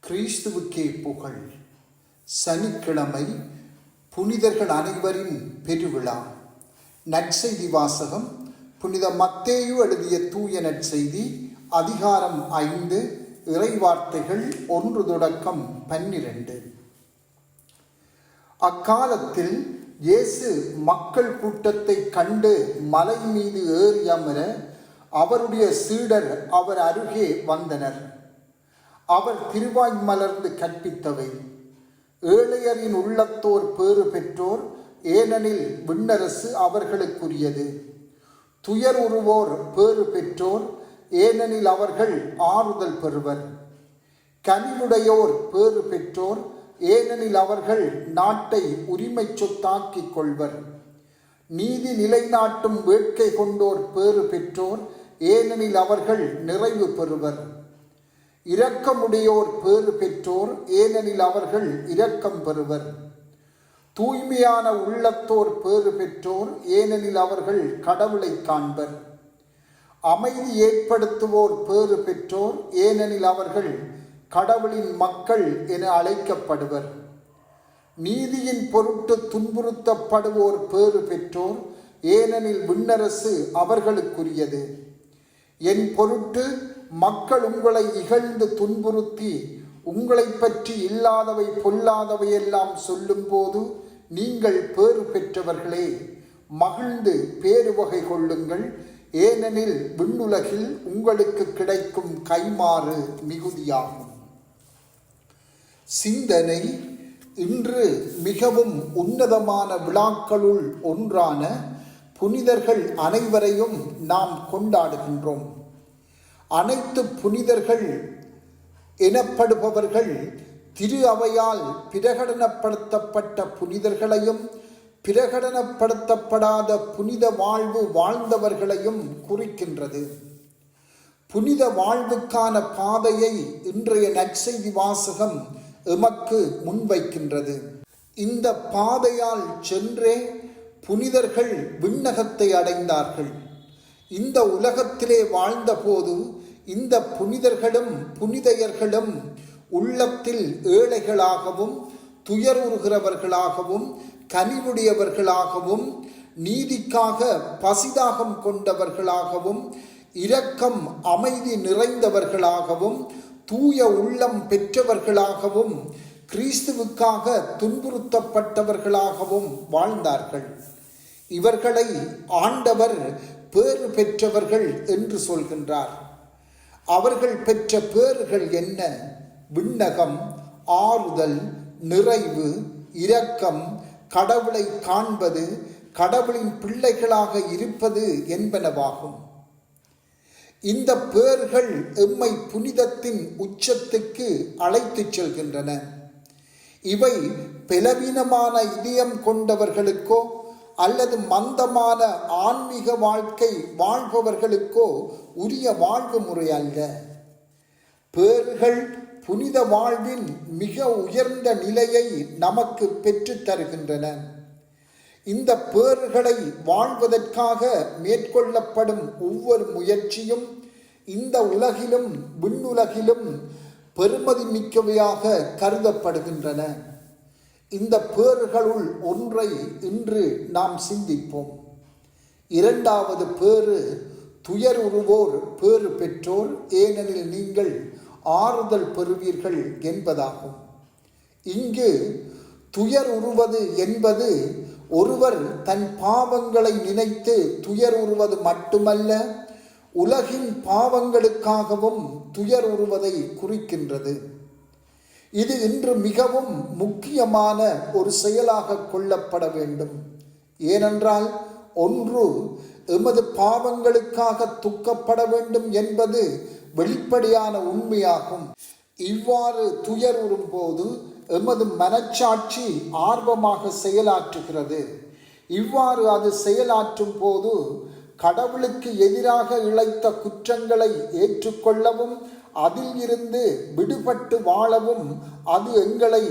கிறிஸ்துவுக்கே புகழ். சனிக்கிழமை புனிதர்கள் அனைவரின் பெருவிழா. நற்செய்தி வாசகம் புனித மத்தேயு எழுதிய தூய நற்செய்தி அதிகாரம் 5 இறைவார்த்தைகள் 1 தொடக்கம் 12. அக்காலத்தில் இயேசு மக்கள் கூட்டத்தை கண்டு மலை மீது ஏறி அமர அவருடைய சீடர் அவர் அருகே வந்தனர். அவர் திருவாய் மலர்ந்து கற்பித்தவை: ஏழையரின் உள்ளத்தோர் பேறு பெற்றோர், ஏனெனில் விண்ணரசு அவர்களுக்குரியது. துயர் உறுவோர் பேறு பெற்றோர், ஏனெனில் அவர்கள் ஆறுதல் பெறுவர். கனிவுடையோர் பேறு பெற்றோர், ஏனெனில் அவர்கள் நாட்டை உரிமை சொத்தாக்கிக் கொள்வர். நீதி நிலைநாட்டும் வேட்கை கொண்டோர் பேறு பெற்றோர், ஏனெனில் அவர்கள் நிறைவு பெறுவர். இரக்கமுடையோர் பேறு பெற்றோர், ஏனெனில் அவர்கள் இரக்கம் பெறுவர். தூய்மையான உள்ளத்தோர் பேறு பெற்றோர், ஏனெனில் அவர்கள் கடவுளை காண்பர். அமைதி ஏற்படுத்துவோர் பேறு பெற்றோர், ஏனெனில் அவர்கள் கடவுளின் மக்கள் என அழைக்கப்படுவர். நீதியின் பொருட்டு துன்புறுத்தப்படுவோர் பேறு பெற்றோர், ஏனெனில் விண்ணரசு அவர்களுக்குரியது. என் பொருட்டு மக்கள் உங்களை இகழ்ந்து துன்புறுத்தி உங்களை பற்றி இல்லாதவை பொல்லாதவையெல்லாம் சொல்லும்போது நீங்கள் பேறு பெற்றவர்களே, மகிழ்ந்து பேறு வகை கொள்ளுங்கள், ஏனெனில் விண்ணுலகில் உங்களுக்கு கிடைக்கும் கைமாறு மிகுதியாகும். சிந்தனை: இன்று மிகவும் உன்னதமான விழாக்களுள் ஒன்றான புனிதர்கள் அனைவரையும் நாம் கொண்டாடுகின்றோம். அனைத்து புனிதர்கள் எனப்படுபவர்கள் திரு அவையால் பிரகடனப்படுத்தப்பட்ட புனிதர்களையும் பிரகடனப்படுத்தப்படாத புனித வாழ்வு வாழ்ந்தவர்களையும் குறிக்கின்றது. புனித வாழ்வுக்கான பாதையை இன்றைய நற்செய்தி வாசகம் எமக்கு முன்வைக்கின்றது. இந்த பாதையால் சென்றே புனிதர்கள் விண்ணகத்தை அடைந்தார்கள். இந்த உலகத்திலே வாழ்ந்தபோது இந்த புனிதர்களும் புனிதையர்களும் உள்ளத்தில் ஏழைகளாகவும் துயருறுகிறவர்களாகவும் கனிவுடையவர்களாகவும் நீதிக்காக பசிதாகம் கொண்டவர்களாகவும் இரக்கம் அமைதி நிறைந்தவர்களாகவும் தூய உள்ளம் பெற்றவர்களாகவும் கிறிஸ்துவுக்காக துன்புறுத்தப்பட்டவர்களாகவும் வாழ்ந்தார்கள். இவர்களை ஆண்டவர் பேறு பெற்றவர்கள் என்று சொல்கின்றார். அவர்கள் பெற்ற பேறுகள் என்ன? விண்ணகம், ஆறுதல், நிறைவு, இரக்கம், கடவுளை காண்பது, கடவுளின் பிள்ளைகளாக இருப்பது என்பனவாகும். இந்த பேறுகள் எம்மை புனிதத்தின் உச்சத்துக்கு அழைத்துச் செல்கின்றன. இவை பலவீனமான இதயம் கொண்டவர்களுக்கோ அல்லது மந்தமான ஆன்மீக வாழ்க்கை வாழ்பவர்களுக்கோ உரிய வாழ்வு முறை அல்ல. பேறுகள் புனித வாழ்வின் மிக உயர்ந்த நிலையை நமக்கு பெற்று தருகின்றன. இந்த பேறுகளை வாழ்வதற்காக மேற்கொள்ளப்படும் ஒவ்வொரு முயற்சியும் இந்த உலகிலும் விண்ணுலகிலும் பெருமதி மிக்கவையாக கருதப்படுகின்றன. இந்த பேறுகளுள் ஒன்றை இன்று நாம் சிந்திப்போம். இரண்டாவது பேறு: துயர் உறுவோர் பேறு பெற்றோர், ஏனெனில் நீங்கள் ஆறுதல் பெறுவீர்கள் என்பதாகும். இங்கு துயர் உறுவது என்பது ஒருவர் தன் பாவங்களை நினைத்து துயர் உறுவது மட்டுமல்ல, உலகின் பாவங்களுக்காகவும் துயர் உறுவதை குறிக்கின்றது. இது இன்று மிகவும் முக்கியமான ஒரு செயலாக கொள்ளப்பட வேண்டும். ஏனென்றால், ஒன்று, எமது பாவங்களுக்காக துக்கப்பட வேண்டும் என்பது வெளிப்படையான உண்மையாகும். இவ்வாறு துயருறும் போது எமது மனச்சாட்சி ஆர்வமாக செயலாற்றுகிறது. இவ்வாறு அது செயலாற்றும் போது கடவுளுக்கு எதிராக இழைத்த குற்றங்களை ஏற்றுக்கொள்ளவும் அதில் இருந்து விடுபட்டு வாழவும் அது எங்களை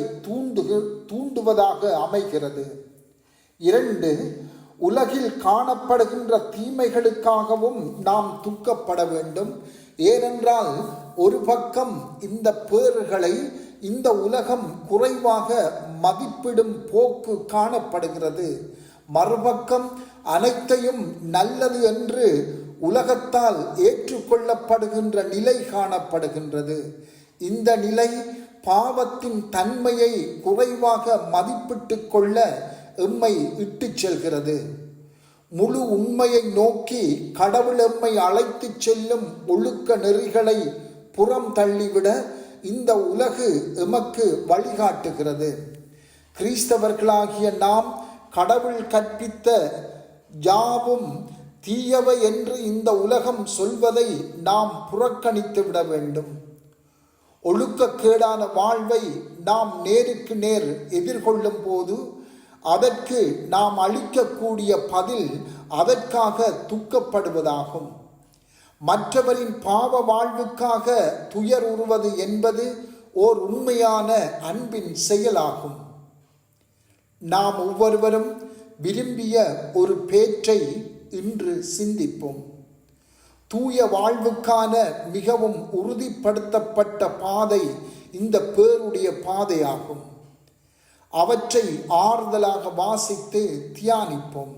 தூண்டுவதாக அமைகிறது. 2, உலகில் காணப்படுகின்ற தீமைகளுக்காகவும் நாம் துக்கப்பட வேண்டும். ஏனென்றால் ஒரு பக்கம் இந்த பேறுகளை இந்த உலகம் குறைவாக மதிப்பிடும் போக்கு காணப்படுகிறது. மறுபக்கம் அனைத்தையும் நல்லது என்று உலகத்தால் ஏற்றுக்கொள்ளப்படுகின்ற நிலை காணப்படுகின்றது. இந்த நிலை பாவத்தின் தன்மையை குறைவாக மதிப்பிட்டு கொள்ள எம்மை இட்டு செல்கிறது. முழு உண்மையை நோக்கி கடவுள் எம்மை அழைத்து செல்லும் ஒழுக்க நெறிகளை புறம் தள்ளிவிட இந்த உலகு எமக்கு வழிகாட்டுகிறது. கிறிஸ்தவர்களாகிய நாம் கடவுள் கற்பித்த யாவும் தீயவை என்று இந்த உலகம் சொல்வதை நாம் புறக்கணித்து விட வேண்டும். ஒழுக்கக்கேடான வாழ்வை நாம் நேருக்கு நேர் எதிர்கொள்ளும் போது அதற்கு நாம் அளிக்கக்கூடிய பதில் அதற்காக துக்கப்படுவதாகும். மற்றவரின் பாவ வாழ்வுக்காக துயர் உறுவது என்பது ஓர் உண்மையான அன்பின் செயலாகும். நாம் ஒவ்வொருவரும் விரும்பிய ஒரு பேற்றை இன்று சிந்திப்போம். தூய வாழ்வுக்கான மிகவும் உறுதிப்படுத்தப்பட்ட பாதை இந்த பேருடைய பாதையாகும். அவற்றை ஆறுதலாக வாசித்து தியானிப்போம்.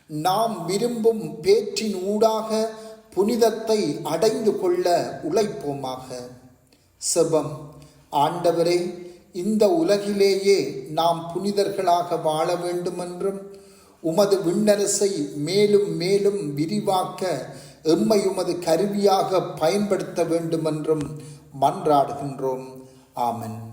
நாம் விரும்பும் பேற்றின் ஊடாக புனிதத்தை அடைந்து கொள்ள உழைப்போமாக. செபம். ஆண்டவரே, இந்த உலகிலேயே நாம் புனிதர்களாக வாழ வேண்டுமென்றும் உமது விண்ணரசை மேலும் மேலும் விரிவாக்க எம்மை உமது கருவியாக பயன்படுத்த வேண்டுமென்றும் மன்றாடுகின்றோம். ஆமென்.